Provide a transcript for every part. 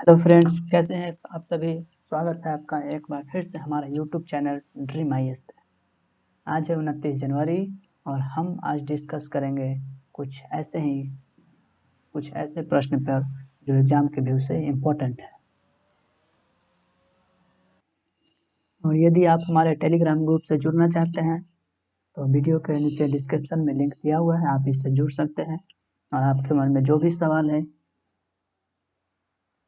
Hello friends, कैसे हैं आप सभी। स्वागत है आपका एक बार फिर से हमारा यूट्यूब चैनल ड्रीम आईएएस पे। आज है 29 जनवरी और हम आज डिस्कस करेंगे कुछ ऐसे प्रश्न पर जो एग्जाम के व्यू से इम्पोर्टेंट है। और यदि आप हमारे टेलीग्राम ग्रुप से जुड़ना चाहते हैं तो वीडियो के नीचे डिस्क्रिप्शन में लिंक दिया हुआ है, आप इससे जुड़ सकते हैं और आपके मन में जो भी सवाल है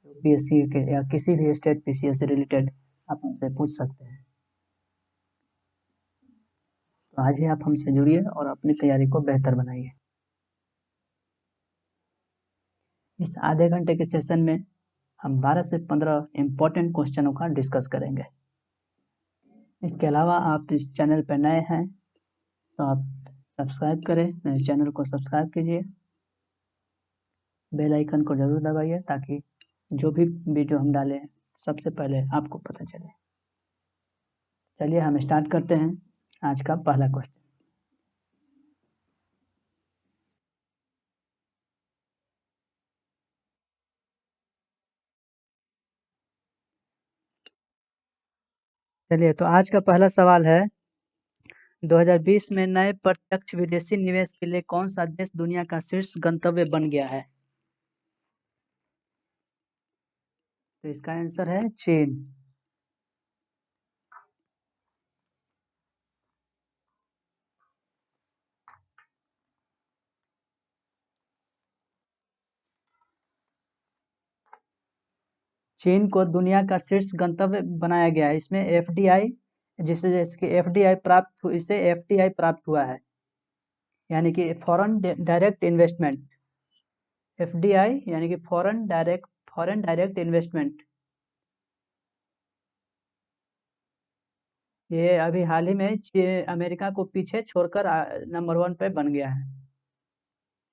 यूपीएससी के या किसी भी स्टेट पीसीएस से रिलेटेड आप हमसे पूछ सकते हैं। तो आज ही आप हमसे जुड़िए और अपनी तैयारी को बेहतर बनाइए। इस आधे घंटे के सेशन में हम 12 से 15 इम्पोर्टेंट क्वेश्चनों का डिस्कस करेंगे। इसके अलावा आप इस चैनल पर नए हैं तो आप सब्सक्राइब करें, मेरे चैनल को सब्सक्राइब कीजिए, बेल आइकन को जरूर दबाइए ताकि जो भी वीडियो हम डालें सबसे पहले आपको पता चले। चलिए हम स्टार्ट करते हैं आज का पहला क्वेश्चन। चलिए, तो आज का पहला सवाल है 2020 में नए प्रत्यक्ष विदेशी निवेश के लिए कौन सा देश दुनिया का शीर्ष गंतव्य बन गया है। तो इसका आंसर है चीन। चीन को दुनिया का शीर्ष गंतव्य बनाया गया है। इसमें एफडीआई जैसे कि इसे एफडीआई प्राप्त हुआ है, यानी कि फॉरेन डायरेक्ट इन्वेस्टमेंट। एफडीआई यानी कि फॉरेन डायरेक्ट इन्वेस्टमेंट। ये अभी हाल ही में अमेरिका को पीछे छोड़कर नंबर 1 पे बन गया है।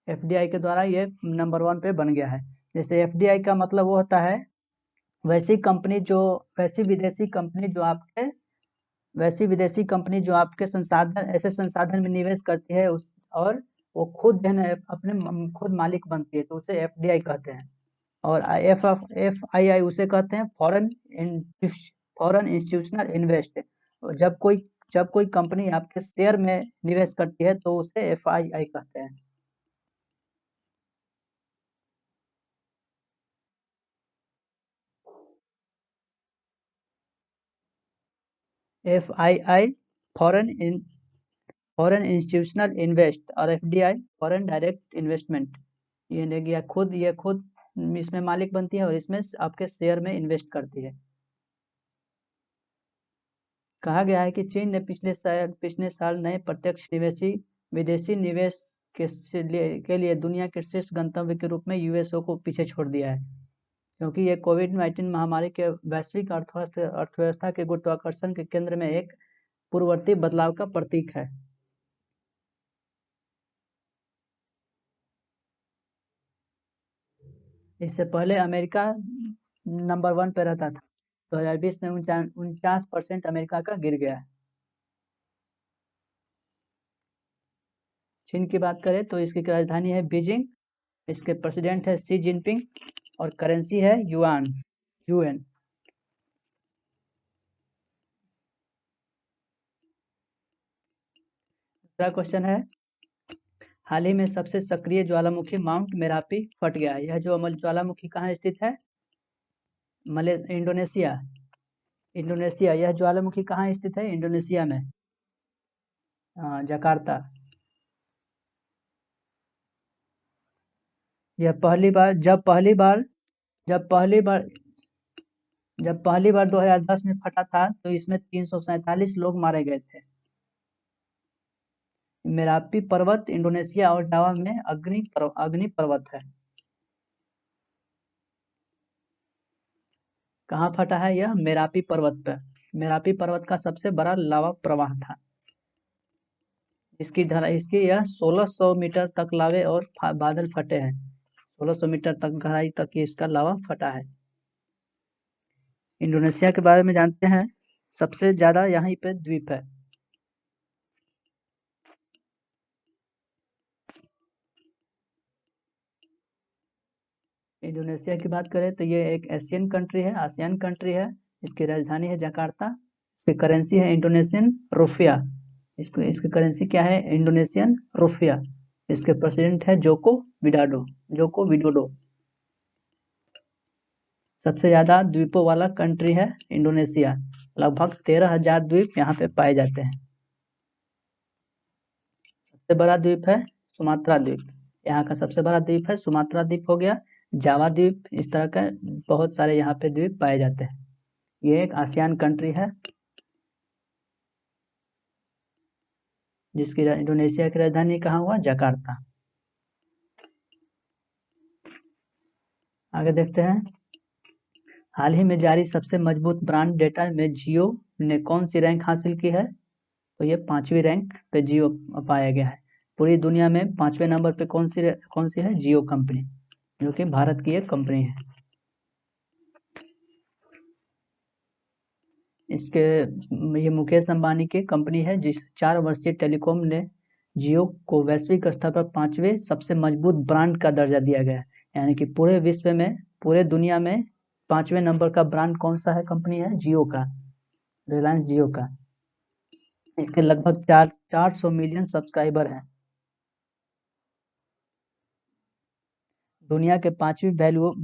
एफडीआई के द्वारा ये नंबर 1 पे बन गया है। जैसे एफडीआई का मतलब वो होता है वैसी विदेशी कंपनी जो आपके ऐसे संसाधन में निवेश करती है उस और वो खुद है ना अपने खुद मालिक बनती है, तो उसे एफडीआई कहते हैं। और एफ आई आई उसे कहते हैं फॉरेन इंस्टीट्यूशनल इन्वेस्ट। जब कोई कंपनी आपके शेयर में निवेश करती है तो उसे एफआईआई कहते हैं। FII foreign foreign institutional invest और एफडीआई फॉरेन डायरेक्ट इन्वेस्टमेंट। ये खुद इसमें मालिक बनती है और इसमें आपके शेयर में इन्वेस्ट करती है। कहा गया है कि चीन ने पिछले साल नए प्रत्यक्ष विदेशी निवेश के लिए दुनिया के शीर्ष गंतव्य के रूप में यूएसओ को पीछे छोड़ दिया है, क्योंकि ये कोविड-19 महामारी के वैश्विक अर्थव्यवस्था के गुरुत्वाकर्षण के केंद्र में एक पूर्ववर्ती बदलाव का प्रतीक है। इससे पहले अमेरिका नंबर 1 पे रहता था। 2020 में 49% अमेरिका का गिर गया है। चीन की बात करें तो इसकी राजधानी है बीजिंग, इसके प्रेसिडेंट है शी जिनपिंग और करेंसी है यूएन। दूसरा क्वेश्चन है, हाल ही में सबसे सक्रिय ज्वालामुखी माउंट मेरापी फट गया है। यह जो ज्वालामुखी कहाँ स्थित है? इंडोनेशिया। यह ज्वालामुखी कहाँ स्थित है? इंडोनेशिया में। जकार्ता। यह जब पहली बार 2010 में फटा था तो इसमें 347 लोग मारे गए थे। मेरापी पर्वत इंडोनेशिया और जावा में अग्नि पर्वत है। कहाँ फटा है? यह मेरापी पर्वत पर। मेरापी पर्वत का सबसे बड़ा लावा प्रवाह था। इसकी यह 1600 मीटर तक लावे और बादल फटे हैं। 1600 मीटर तक गहराई तक ये इसका लावा फटा है। इंडोनेशिया के बारे में जानते हैं, सबसे ज्यादा यहीं पे द्वीप है। इंडोनेशिया की बात करें तो ये एक एशियन कंट्री है, आसियान कंट्री है। इसकी राजधानी है जकार्ता। इसकी करेंसी है इंडोनेशियन रुपया। इसकी करेंसी क्या है? Indonesian rupiah. इसके प्रेसिडेंट है जोको विडोडो। सबसे ज्यादा द्वीपों वाला कंट्री है इंडोनेशिया। लगभग 13,000 द्वीप यहाँ पे पाए जाते हैं। सबसे बड़ा द्वीप है सुमात्रा द्वीप। यहाँ का सबसे बड़ा द्वीप है सुमात्रा द्वीप हो गया। जावा द्वीप, इस तरह का बहुत सारे यहाँ पे द्वीप पाए जाते हैं। ये एक आसियान कंट्री है जिसकी इंडोनेशिया की राजधानी कहाँ हुआ? जकार्ता। आगे देखते हैं। हाल ही में जारी सबसे मजबूत ब्रांड डेटा में जियो ने कौन सी रैंक हासिल की है? तो ये 5वीं रैंक पे जियो पाया गया है। पूरी दुनिया में 5वें नंबर पे कौन सी है? जियो कंपनी, जो कि भारत की एक कंपनी है। इसके ये मुकेश अंबानी की कंपनी है, जिस 4 वर्षीय टेलीकॉम ने जियो को वैश्विक स्तर पर 5वें सबसे मजबूत ब्रांड का दर्जा दिया गया है। यानी कि पूरे विश्व में, पूरे दुनिया में 5वें नंबर का ब्रांड कौन सा है? कंपनी है जियो का, रिलायंस जियो का। इसके लगभग 400 मिलियन सब्सक्राइबर हैं। दुनिया के 5वीं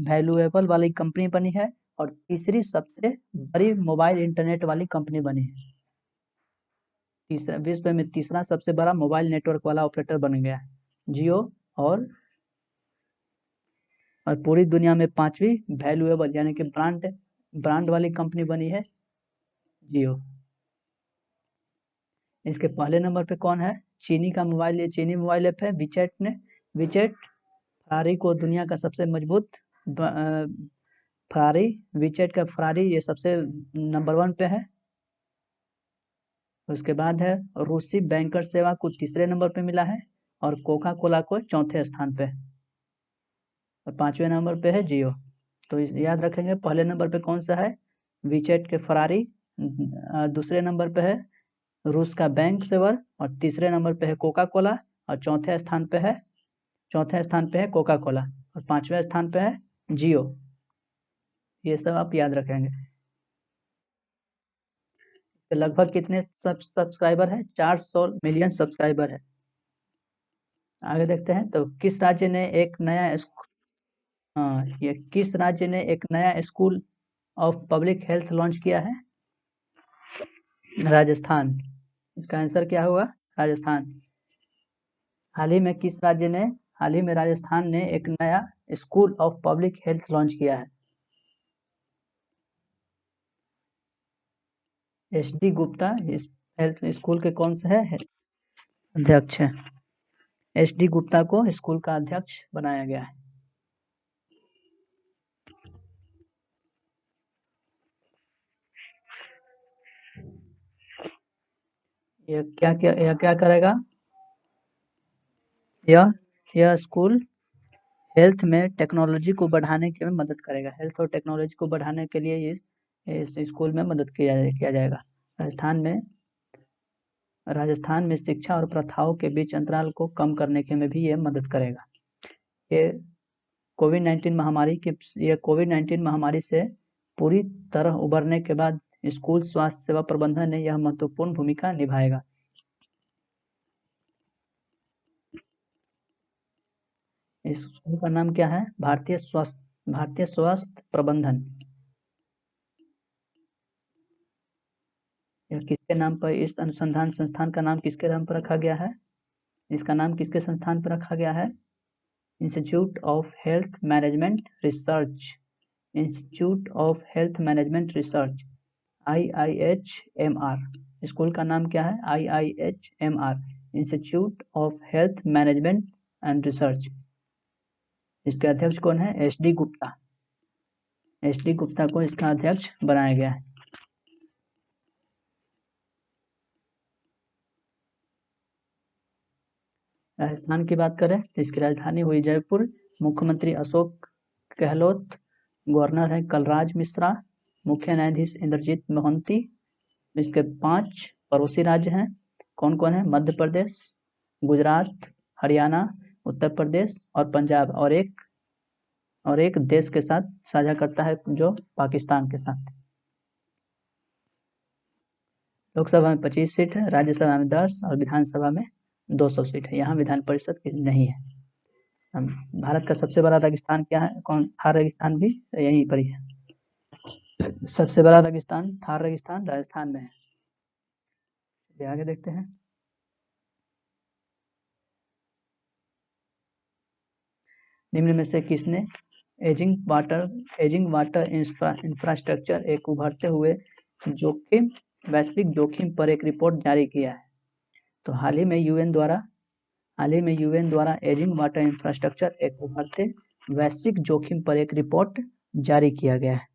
वैल्यूएबल वाली कंपनी बनी है और तीसरी सबसे बड़ी मोबाइल इंटरनेट वाली कंपनी बनी है। तीसरा, विश्व में तीसरा सबसे बड़ा मोबाइल नेटवर्क वाला ऑपरेटर बन गया है जियो। और पूरी दुनिया में 5वीं वैल्यूएबल यानी कि ब्रांड वाली कंपनी बनी है जियो। इसके पहले नंबर पे कौन है? चीनी मोबाइल ऐप है विचेट। फरारी को दुनिया का सबसे मजबूत विचेट का फरारी ये सबसे नंबर 1 पे है। उसके बाद है रूसी बैंकर सेवा को तीसरे नंबर पे मिला है और कोका कोला को चौथे स्थान पे है और 5वें नंबर पे है जियो। तो याद रखेंगे, पहले नंबर पे कौन सा है? विचेट के फरारी। दूसरे नंबर पे है रूस का बैंक सेवर और तीसरे नंबर पे है कोका कोला और चौथे स्थान पे है कोका कोला और 5वें स्थान पे है जियो। ये सब आप याद रखेंगे। तो लगभग कितने सब्सक्राइबर है? 400 मिलियन सब्सक्राइबर है। आगे देखते हैं। तो किस राज्य ने एक नया school of public health launch किया है? राजस्थान। इसका आंसर क्या होगा? राजस्थान। हाल ही में राजस्थान ने एक नया school of public health launch किया है। HD गुप्ता इस हेल्थ स्कूल के कौन से है अध्यक्ष है? HD गुप्ता को स्कूल का अध्यक्ष बनाया गया है। यह क्या करेगा? यह स्कूल हेल्थ में टेक्नोलॉजी को बढ़ाने के में मदद करेगा। हेल्थ और टेक्नोलॉजी को बढ़ाने के लिए इस स्कूल में मदद किया जाएगा। राजस्थान में शिक्षा और प्रथाओं के बीच अंतराल को कम करने के में भी ये मदद करेगा। ये कोविड-19 महामारी से पूरी तरह उबरने के बाद स्कूल स्वास्थ्य सेवा प्रबंधन ने यह महत्वपूर्ण भूमिका निभाएगा। इस स्कूल का नाम क्या है? भारतीय स्वास्थ्य प्रबंधन। यह किसके नाम पर, इस अनुसंधान संस्थान का नाम किसके नाम पर रखा गया है? इसका नाम किसके संस्थान पर रखा गया है? Institute of health management research, IIHMR। School का नाम क्या है? IIHMR, institute of health management and research. इसके अध्यक्ष कौन है? HD गुप्ता को इसका अध्यक्ष बनाया गया है। राजस्थान की बात करें तो इसकी राजधानी हुई जयपुर। मुख्यमंत्री अशोक गहलोत, गवर्नर है कलराज मिश्रा, मुख्य न्यायाधीश इंद्रजीत मोहंती। इसके 5 पड़ोसी राज्य हैं। कौन कौन है? मध्य प्रदेश, गुजरात, हरियाणा, उत्तर प्रदेश और पंजाब, और एक और एक देश के साथ साझा करता है जो पाकिस्तान के साथ। लोकसभा में 25 सीट है, राज्यसभा में 10 और विधानसभा में 200 सीट है। यहाँ विधान परिषद की नहीं है। भारत का सबसे बड़ा रेगिस्तान क्या है? थार रेगिस्तान भी यहीं पर ही है। सबसे बड़ा रेगिस्तान थार रेगिस्तान राजस्थान में है। आगे देखते हैं। निम्न में से किसने एजिंग वाटर इंफ्रास्ट्रक्चर एक उभरते हुए वैश्विक जोखिम पर एक रिपोर्ट जारी किया है? तो हाल ही में यूएन द्वारा एजिंग वाटर इंफ्रास्ट्रक्चर एक उभरते वैश्विक जोखिम पर एक रिपोर्ट जारी किया गया है।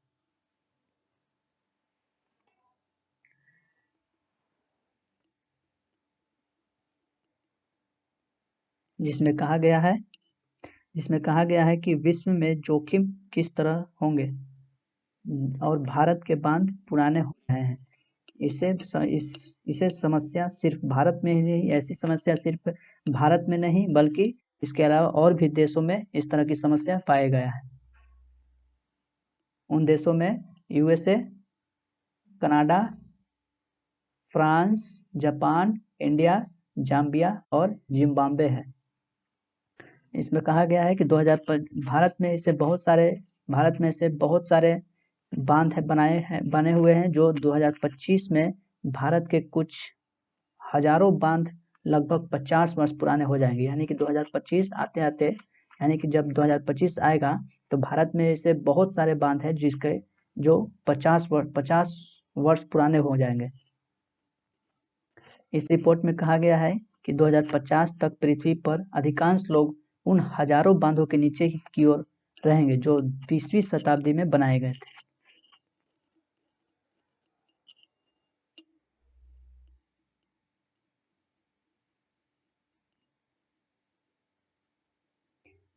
जिसमें कहा गया है कि विश्व में जोखिम किस तरह होंगे और भारत के बांध पुराने हो रहे हैं। इसे समस्या सिर्फ भारत में ही नहीं, ऐसी समस्या सिर्फ भारत में नहीं बल्कि इसके अलावा और भी देशों में इस तरह की समस्या पाया गया है। उन देशों में USA, Canada, France, Japan, India, Zambia और जिम्बाब्वे है। इसमें कहा गया है कि भारत में से बहुत सारे बांध बने हुए हैं जो 2025 में भारत के कुछ हजारों बांध लगभग 50 वर्ष पुराने हो जाएंगे। यानी कि 2025 आते आते, यानी कि जब 2025 आएगा तो भारत में ऐसे बहुत सारे बांध हैं जिसके जो 50 वर्ष पुराने हो जाएंगे। इस रिपोर्ट में कहा गया है कि 2050 तक पृथ्वी पर अधिकांश लोग उन हजारों बांधों के नीचे की ओर रहेंगे जो 20वीं शताब्दी में बनाए गए थे।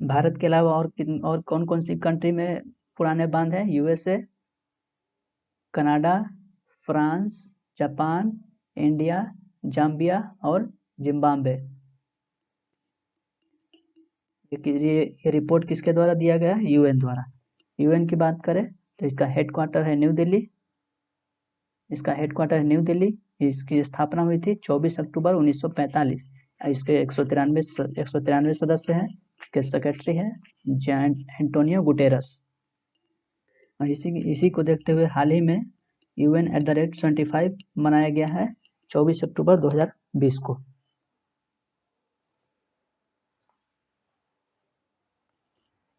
भारत के अलावा और कौन कौन सी कंट्री में पुराने बांध हैं? USA, Canada, France, Japan, India, Zambia और जिम्बाब्वे। ये रिपोर्ट किसके द्वारा दिया गया है? यूएन द्वारा। यूएन की बात करें तो इसका हेडक्वार्टर है न्यू दिल्ली। इसकी स्थापना हुई थी 24 अक्टूबर 1945। इसके 193 सदस्य हैं। इसके सेक्रेटरी हैं एंटोनियो गुटेरस। और इसी को देखते हुए हाल ही में UN@75 मनाया गया है 24 अक्टूबर 2020 को।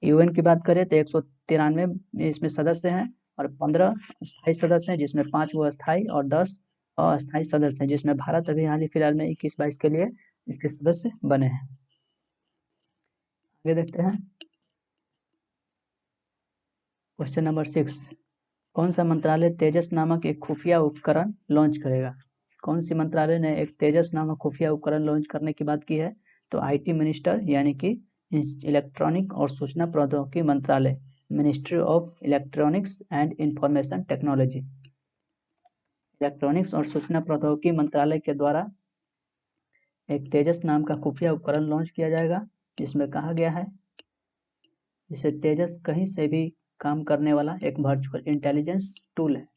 यूएन की बात करें तो 193 इसमें सदस्य हैं और 15 स्थायी सदस्य हैं, जिसमें 5 वो अस्थायी और 10 अस्थायी सदस्य हैं, जिसमें भारत अभी हाल ही फिलहाल में 21-22 के लिए इसके सदस्य बने हैं। आगे देखते हैं। क्वेश्चन नंबर 6, कौन सा मंत्रालय तेजस नामक एक खुफिया उपकरण लॉन्च करेगा? कौन सी मंत्रालय ने एक तेजस नामक खुफिया उपकरण लॉन्च करने की बात की है? तो आईटी मिनिस्टर यानी कि इलेक्ट्रॉनिक और सूचना प्रौद्योगिकी मंत्रालय, ministry of electronics and information technology. Electronics और सूचना प्रौद्योगिकी मंत्रालय के द्वारा एक तेजस नाम का खुफिया उपकरण लॉन्च किया जाएगा, जिसमें कहा गया है जिसे तेजस कहीं से भी काम करने वाला एक वर्चुअल इंटेलिजेंस टूल है।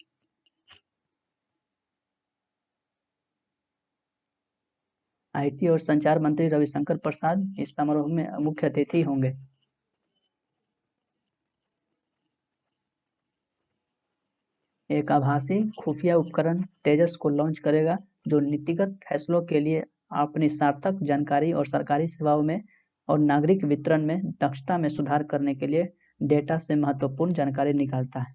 आईटी और संचार मंत्री रविशंकर प्रसाद इस समारोह में मुख्य अतिथि होंगे। एक आभासी खुफिया उपकरण तेजस को लॉन्च करेगा जो नीतिगत फैसलों के लिए अपनी सार्थक जानकारी और सरकारी सेवाओं में और नागरिक वितरण में दक्षता में सुधार करने के लिए डेटा से महत्वपूर्ण जानकारी निकालता है।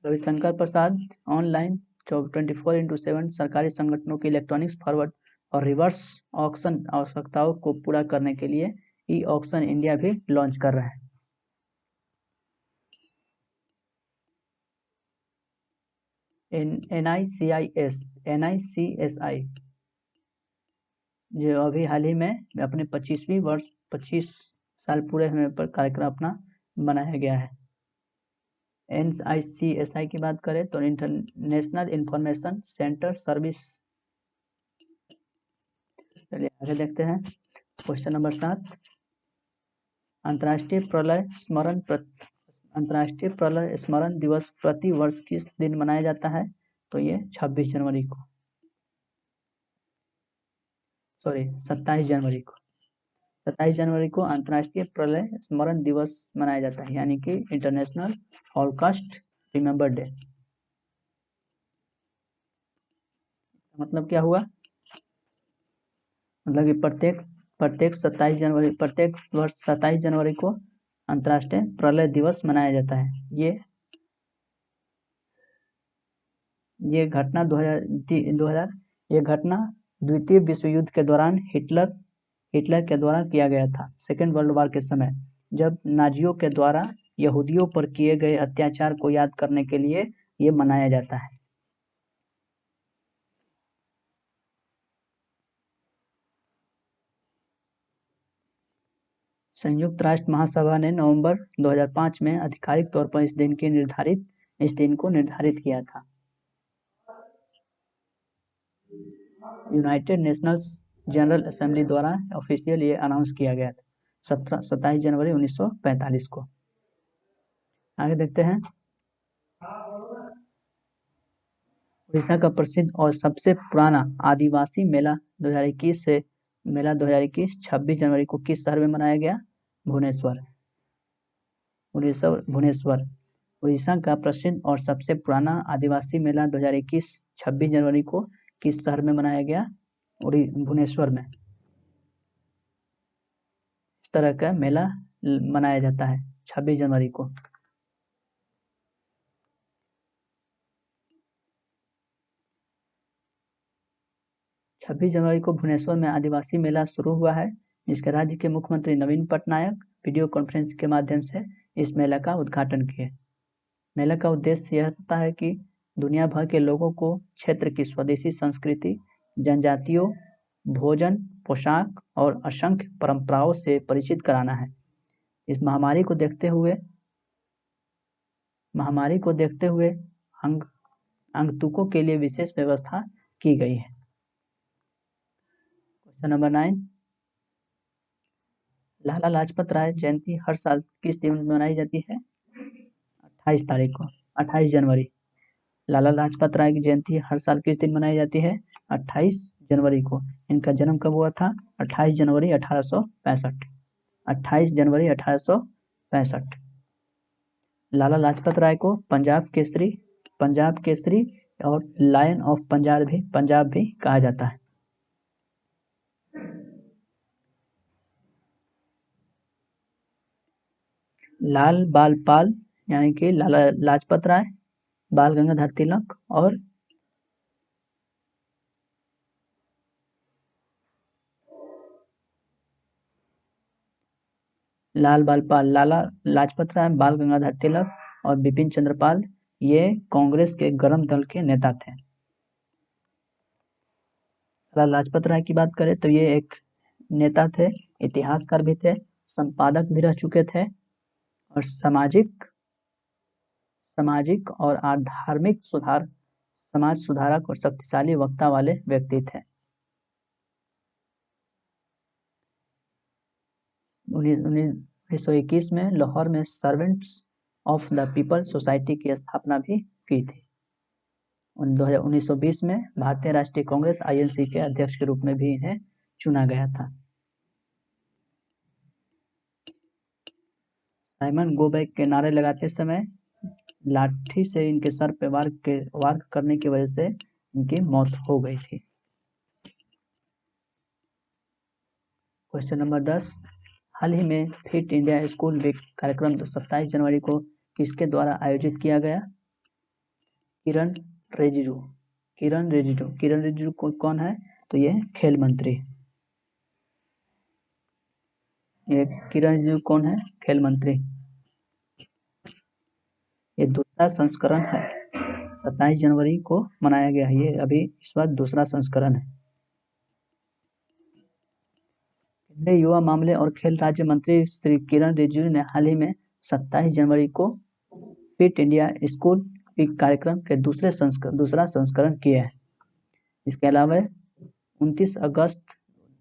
रविशंकर प्रसाद ऑनलाइन 24x7 सरकारी संगठनों की इलेक्ट्रॉनिक्स फॉरवर्ड और रिवर्स ऑक्शन आवश्यकताओं को पूरा करने के लिए ई ऑक्शन इंडिया भी लॉन्च कर रहे हैं। NICSI जो अभी हाल ही में अपने 25 साल पूरे होने पर कार्यक्रम अपना बनाया गया है। NICSI की बात करें तो इंटरनेशनल इंफॉर्मेशन सेंटर सर्विस। चलिए आगे देखते हैं। क्वेश्चन नंबर 7, अंतर्राष्ट्रीय प्रलय स्मरण दिवस प्रति वर्ष किस दिन मनाया जाता है? तो ये 26 जनवरी को, सॉरी 27 जनवरी को। 27 जनवरी को अंतर्राष्ट्रीय प्रलय स्मरण दिवस मनाया जाता है, यानी कि इंटरनेशनल हॉलोकॉस्ट रिमेम्बर डे। मतलब क्या हुआ? मतलब कि प्रत्येक वर्ष 27 जनवरी को अंतर्राष्ट्रीय प्रलय दिवस मनाया जाता है। ये घटना 2000 ये घटना द्वितीय विश्व युद्ध के दौरान हिटलर के द्वारा किया गया था। सेकेंड वर्ल्ड वॉर के समय, जब नाजियों के द्वारा यहूदियों पर किए गए अत्याचार को याद करने के लिए ये मनाया जाता है। संयुक्त राष्ट्र महासभा ने नवंबर 2005 में आधिकारिक तौर पर इस दिन को निर्धारित किया था। यूनाइटेड नेशंस जनरल असेंबली द्वारा ऑफिशियल ये अनाउंस किया गया था 27 जनवरी 1945 को। आगे देखते हैं। उड़ीसा का प्रसिद्ध और सबसे पुराना आदिवासी मेला 2021 26 जनवरी को किस शहर में मनाया गया? भुवनेश्वर। उड़ीसा का प्रसिद्ध और सबसे पुराना आदिवासी मेला 2021 26 जनवरी को किस शहर में मनाया गया? भुवनेश्वर में। इस तरह का मेला मनाया जाता है 26 जनवरी को। छब्बीस जनवरी को भुवनेश्वर में आदिवासी मेला शुरू हुआ है, जिसके राज्य के मुख्यमंत्री नवीन पटनायक वीडियो कॉन्फ्रेंस के माध्यम से इस मेला का उद्घाटन किए। मेला का उद्देश्य यह होता है कि दुनिया भर के लोगों को क्षेत्र की स्वदेशी संस्कृति, जनजातियों, भोजन, पोशाक और असंख्य परंपराओं से परिचित कराना है। इस महामारी को देखते हुए आगंतुकों के लिए विशेष व्यवस्था की गई है। क्वेश्चन नंबर 9, लाला लाजपत राय जयंती हर साल किस दिन मनाई जाती है? 28 तारीख को, 28 जनवरी। लाला लाजपत राय की जयंती हर साल किस दिन मनाई जाती है? 28 जनवरी को। इनका जन्म कब हुआ था? 28 जनवरी 1865। 28 जनवरी 1865। लाला लाजपत राय को पंजाब केसरी और लायन ऑफ पंजाब भी कहा जाता है। लाल बाल पाल यानी कि लाला लाजपत राय, बाल गंगाधर तिलक और लाला लाजपत राय, बाल गंगाधर तिलक और बिपिन चंद्र पाल ये कांग्रेस के गरम दल के नेता थे। लाला लाजपत राय की बात करें तो ये एक नेता थे, इतिहासकार भी थे, संपादक भी रह चुके थे और सामाजिक और धार्मिक समाज सुधारक और शक्तिशाली वक्ता वाले व्यक्ति थे। 1921 में लाहौर में servants of the people society की स्थापना भी की थी। 1920 में भारतीय राष्ट्रीय कांग्रेस INC के अध्यक्ष के रूप में भी इन्हें चुना गया था। साइमन गो बैक के नारे लगाते समय लाठी से इनके सर पे वार करने की वजह से इनकी मौत हो गई थी। क्वेश्चन नंबर 10, हाल ही में फिट इंडिया स्कूल वीक कार्यक्रम 27 जनवरी को किसके द्वारा आयोजित किया गया? किरण रिजिजू कौन है? तो ये खेल मंत्री। ये किरण रिजिजू कौन है? खेल मंत्री। ये दूसरा संस्करण है, 27 जनवरी को मनाया गया है। ये अभी इस बार दूसरा संस्करण है। केंद्रीय युवा मामले और खेल राज्य मंत्री श्री किरण रिजिजू ने हाल ही में 27 जनवरी को फिट इंडिया स्कूल वीक कार्यक्रम के दूसरा संस्करण किया है। इसके अलावा 29 अगस्त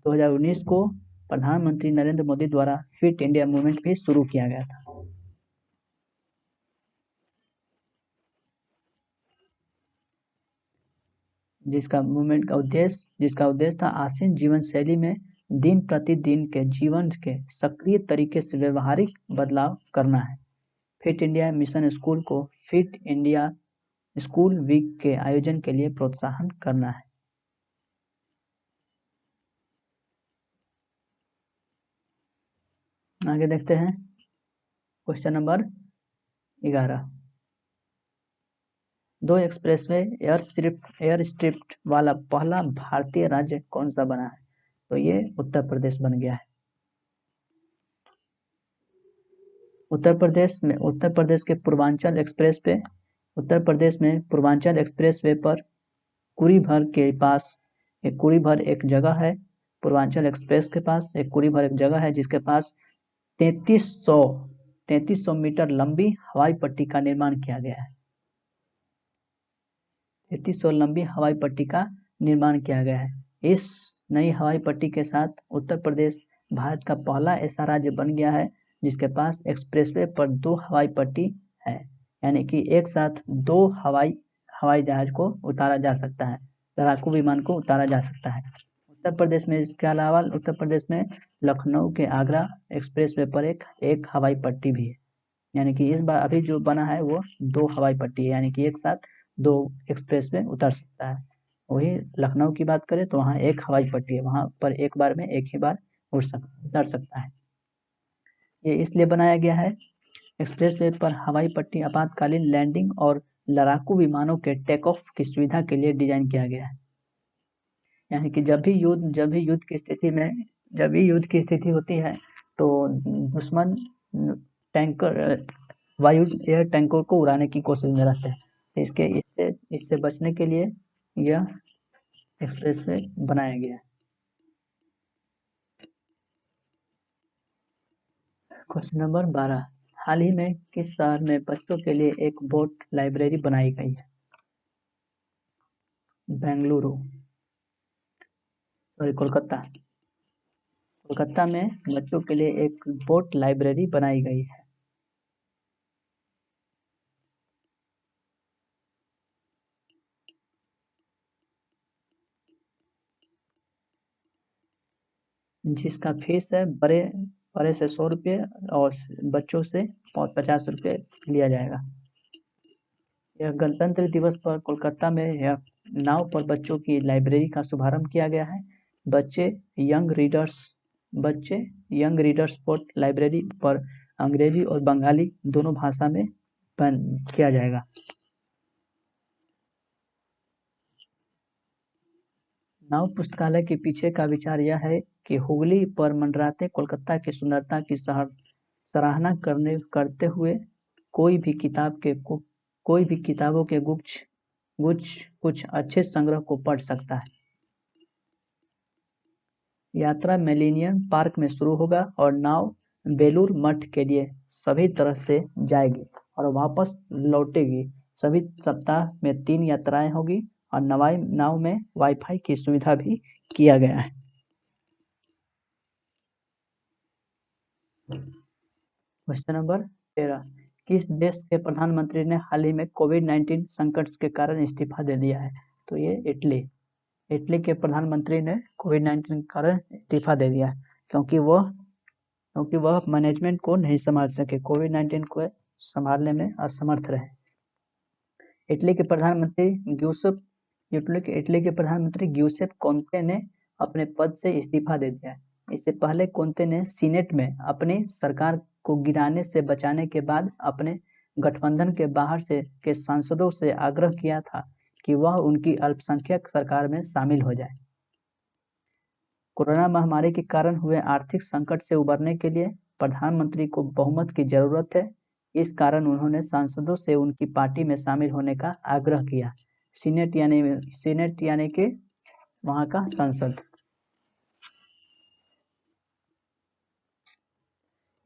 2019 को प्रधानमंत्री नरेंद्र मोदी द्वारा फिट इंडिया मूवमेंट भी शुरू किया गया था। जिसका उद्देश्य था आसीन जीवन शैली में दिन प्रतिदिन के जीवन के सक्रिय तरीके से व्यवहारिक बदलाव करना है। फिट इंडिया मिशन स्कूल को फिट इंडिया स्कूल वीक के आयोजन के लिए प्रोत्साहन करना है। आगे देखते हैं question number 11। 2 expressway air strip वाला पहला भारतीय राज्य कौन सा बना है? तो ये उत्तर प्रदेश बन गया है। उत्तर प्रदेश के पूर्वांचल एक्सप्रेसवे पर कुरी भर के पास एक जगह है। पूर्वांचल एक्सप्रेस के पास एक कुरी भर एक जगह है जिसके पास 3300 मीटर लंबी हवाई पट्टी का निर्माण किया गया है। 3300 लंबी हवाई पट्टी का निर्माण किया गया है। इस नई हवाई पट्टी के साथ उत्तर प्रदेश भारत का पहला ऐसा राज्य बन गया है जिसके पास एक्सप्रेसवे पर 2 हवाई पट्टी है, यानी कि एक साथ 2 हवाई जहाज को उतारा जा सकता है, लड़ाकू विमान को उतारा जा सकता है। उत्तर प्रदेश में इसके अलावा उत्तर प्रदेश में लखनऊ के आगरा एक्सप्रेसवे पर एक हवाई पट्टी भी है, यानी कि इस बार अभी जो बना है वो 2 हवाई पट्टी है, यानी कि एक साथ 2 एक्सप्रेसवे उतर सकता है। वही लखनऊ की बात करें तो वहाँ एक हवाई पट्टी है, वहाँ पर एक बार में एक ही बार उतर सकता है। ये इसलिए बनाया गया है, एक्सप्रेसवे पर हवाई पट्टी आपातकालीन लैंडिंग और लड़ाकू विमानों के टेक ऑफ की सुविधा के लिए डिजाइन किया गया है। यानी कि जब भी युद्ध की स्थिति होती है तो दुश्मन एयर टैंकर को उड़ाने की कोशिश में रहते हैं। इससे बचने के लिए यह एक्सप्रेसवे बनाया गया है। Question number 12। हाल ही में किस शहर में बच्चों के लिए एक बोट लाइब्रेरी बनाई गई है? बेंगलुरु, सॉरी कोलकाता में बच्चों के लिए एक बोट लाइब्रेरी बनाई गई है। जिसका फीस है बड़े से 100 रुपये और बच्चों से 50 रुपये लिया जाएगा। यह गणतंत्र दिवस पर कोलकाता में यह नाव पर बच्चों की लाइब्रेरी का शुभारंभ किया गया है। बच्चे यंग रीडर्स बोट लाइब्रेरी पर अंग्रेजी और बंगाली दोनों भाषा में किया जाएगा। नाव पुस्तकालय के पीछे का विचार यह है कि हुगली पर मंडराते कोलकाता की सुंदरता की सराहना करते हुए कोई भी किताबों के कुछ अच्छे संग्रह को पढ़ सकता है। यात्रा मिलेनियम पार्क में शुरू होगा और नाव बेलूर मठ के लिए सभी तरह से जाएगी और वापस लौटेगी। सभी सप्ताह में 3 यात्राएं होगी और नाव में वाईफाई की सुविधा भी किया गया है। Question number 13। किस देश के प्रधानमंत्री ने हाल ही में कोविड-19 संकट के कारण इस्तीफा दे दिया है? तो ये इटली के प्रधानमंत्री ने कोविड-19 के कारण इस्तीफा दे दिया क्योंकि वह मैनेजमेंट को नहीं संभाल सके, कोविड-19 को संभालने में असमर्थ रहे। इटली के प्रधानमंत्री ग्यूसेप कोंते ने अपने पद से इस्तीफा दे दिया। इससे पहले कोंते ने सीनेट में अपनी सरकार को गिराने से बचाने के बाद अपने गठबंधन के बाहर के सांसदों से आग्रह किया था कि वह उनकी अल्पसंख्यक सरकार में शामिल हो जाए। कोरोना महामारी के कारण हुए आर्थिक संकट से उबरने के लिए प्रधानमंत्री को बहुमत की जरूरत है। इस कारण उन्होंने सांसदों से उनकी पार्टी में शामिल होने का आग्रह किया। सीनेट यानी कि वहां का संसद।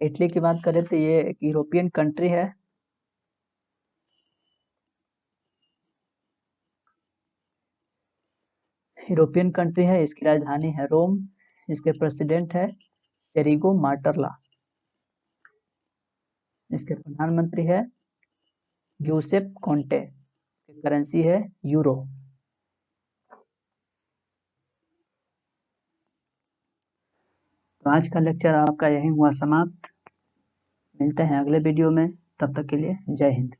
इटली की बात करें तो ये एक यूरोपियन कंट्री है। इसकी राजधानी है रोम। इसके प्रेसिडेंट है सेरिगो मार्टरला। इसके प्रधानमंत्री है ग्यूसेप कॉन्टे। करेंसी है यूरो। तो आज का लेक्चर आपका यही हुआ समाप्त। मिलते हैं अगले वीडियो में, तब तक के लिए जय हिंद।